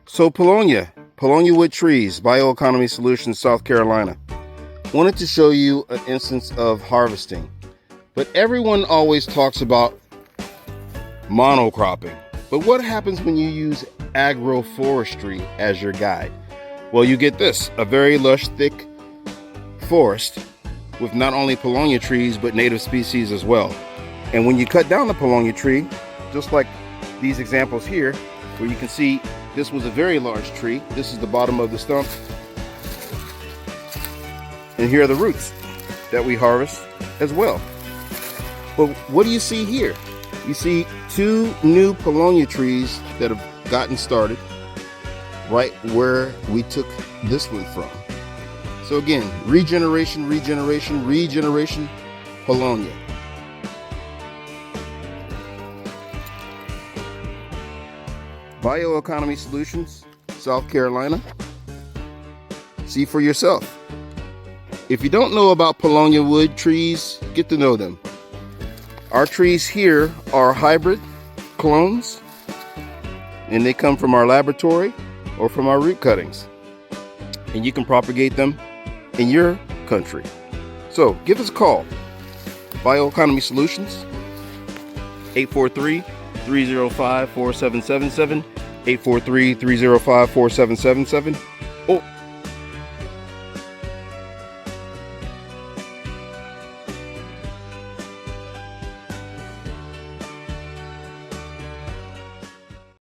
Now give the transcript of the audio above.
So Paulownia wood trees, BioEconomySolutions, South Carolina. Wanted to show you an instance of harvesting. But everyone always talks about monocropping. But what happens when you use agroforestry as your guide? Well, you get this, a very lush, thick forest with not only Paulownia trees, but native species as well. And when you cut down the Paulownia tree, just like these examples here, where you can see this was a very large tree. This is the bottom of the stump. And here are the roots that we harvest as well. But what do you see here? You see two new Paulownia trees that have gotten started right where we took this one from. So again, regeneration, Paulownia. BioEconomy Solutions, South Carolina. See for yourself. If you don't know about Paulownia wood trees, get to know them. Our trees here are hybrid clones, and they come from our laboratory or from our root cuttings. And you can propagate them in your country. So give us a call. BioEconomy Solutions, 843-305-4777, 843-305-4777.